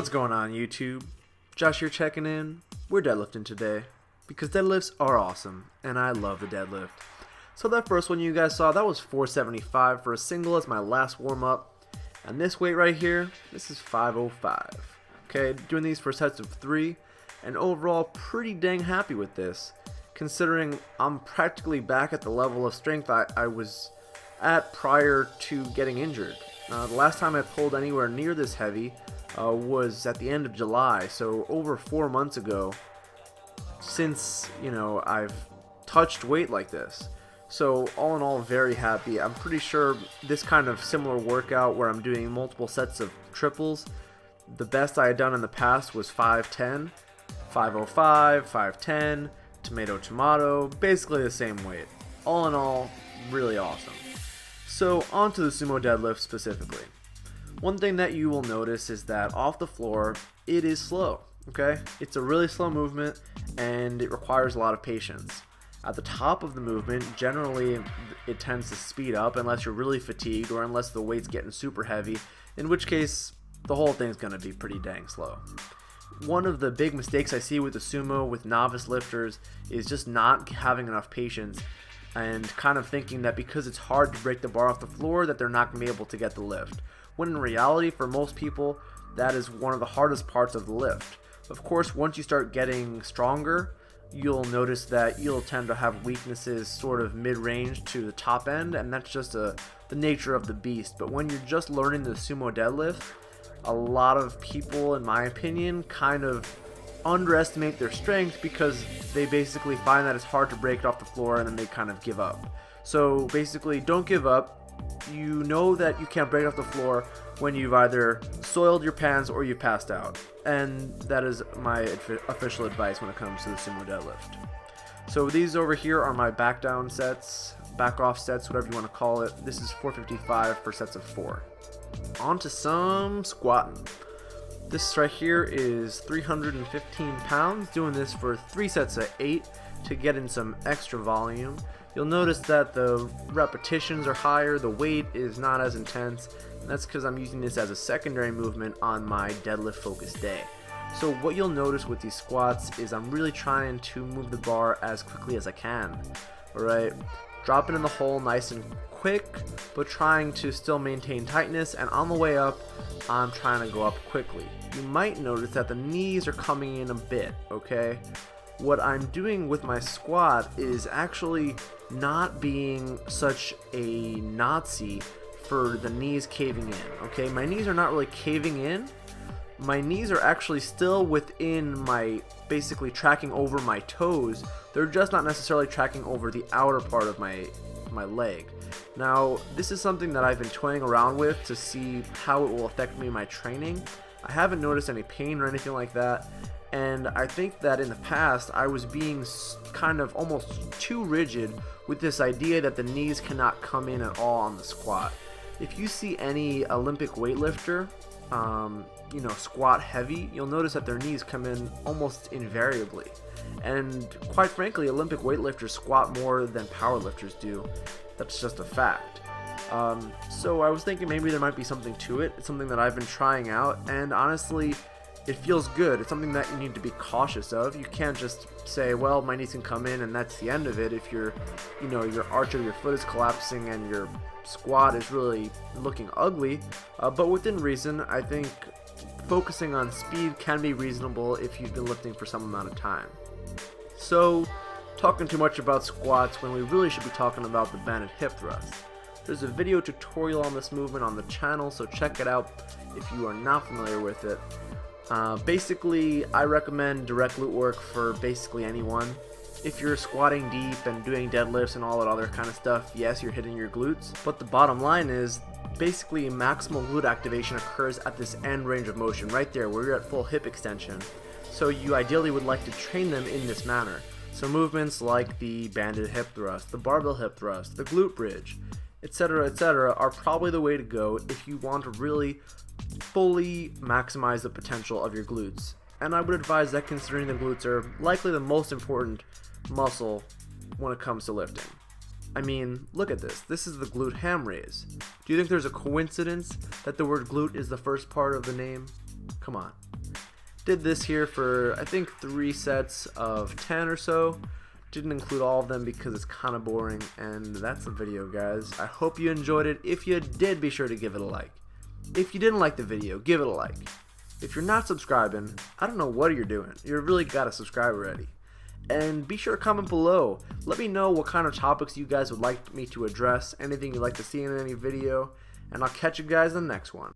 What's going on YouTube? Josh here checking in. We're deadlifting today because deadlifts are awesome and I love the deadlift. So that first one you guys saw, that was 475 for a single as my last warm up. And this weight right here, this is 505. Okay, doing these for sets of 3 and overall pretty dang happy with this considering I'm practically back at the level of strength I was at prior to getting injured. The last time I pulled anywhere near this heavy was at the end of July, so over 4 months ago since, I've touched weight like this. So all in all, very happy. I'm pretty sure this kind of similar workout where I'm doing multiple sets of triples, the best I had done in the past was 510, 505, 510, tomato, basically the same weight. All in all, really awesome. So on to the sumo deadlift specifically. One thing that you will notice is that off the floor, it is slow, okay? It's a really slow movement and it requires a lot of patience. At the top of the movement, generally it tends to speed up unless you're really fatigued or unless the weight's getting super heavy, in which case the whole thing's gonna be pretty dang slow. One of the big mistakes I see with the sumo with novice lifters is just not having enough patience and kind of thinking that because it's hard to break the bar off the floor that they're not going to be able to get the lift. When in reality, for most people, that is one of the hardest parts of the lift. Of course, once you start getting stronger, you'll notice that you'll tend to have weaknesses sort of mid-range to the top end, and that's just the nature of the beast. But when you're just learning the sumo deadlift, a lot of people, in my opinion, kind of underestimate their strength because they basically find that it's hard to break it off the floor and then they kind of give up. So basically, don't give up. You know that you can't break it off the floor when you've either soiled your pants or you passed out. And that is my official advice when it comes to the sumo deadlift. So these over here are my back down sets, back off sets, whatever you want to call it. This is 455 for sets of 4. On to some squatting. This right here is 315 pounds, doing this for 3 sets of 8 to get in some extra volume. You'll notice that the repetitions are higher, the weight is not as intense, and that's because I'm using this as a secondary movement on my deadlift focused day. So what you'll notice with these squats is I'm really trying to move the bar as quickly as I can. Alright, drop it in the hole nice and quick, but trying to still maintain tightness, and on the way up, I'm trying to go up quickly. You might notice that the knees are coming in a bit, okay? What I'm doing with my squat is actually not being such a Nazi for the knees caving in, okay? My knees are not really caving in. My knees are actually still within my, basically tracking over my toes. They're just not necessarily tracking over the outer part of my leg. Now, this is something that I've been toying around with to see how it will affect me in my training. I haven't noticed any pain or anything like that, and I think that in the past I was being kind of almost too rigid with this idea that the knees cannot come in at all on the squat. If you see any Olympic weightlifter, squat heavy, you'll notice that their knees come in almost invariably. And quite frankly, Olympic weightlifters squat more than powerlifters do. That's just a fact. So I was thinking maybe there might be something to it. It's something that I've been trying out, and honestly, it feels good. It's something that you need to be cautious of. You can't just say, well, my knees can come in and that's the end of it if your arch of your foot is collapsing and your squat is really looking ugly. But within reason, I think focusing on speed can be reasonable if you've been lifting for some amount of time. So, talking too much about squats when we really should be talking about the banded hip thrust. There's a video tutorial on this movement on the channel, so check it out if you are not familiar with it. Basically, I recommend direct glute work for basically anyone. If you're squatting deep and doing deadlifts and all that other kind of stuff, yes, you're hitting your glutes, but the bottom line is basically maximal glute activation occurs at this end range of motion right there where you're at full hip extension. So you ideally would like to train them in this manner. So movements like the banded hip thrust, the barbell hip thrust, the glute bridge, etc., are probably the way to go if you want to really fully maximize the potential of your glutes. And I would advise that considering the glutes are likely the most important muscle when it comes to lifting. I mean, look at this. This is the glute ham raise. Do you think there's a coincidence that the word glute is the first part of the name? Come on. Did this here for I think 3 sets of 10 or so. Didn't include all of them because it's kind of boring, and that's the video, guys. I hope you enjoyed it. If you did, be sure to give it a like. If you didn't like the video, give it a like. If you're not subscribing, I don't know what you're doing. You really gotta subscribe already. And be sure to comment below. Let me know what kind of topics you guys would like me to address, anything you'd like to see in any video, and I'll catch you guys in the next one.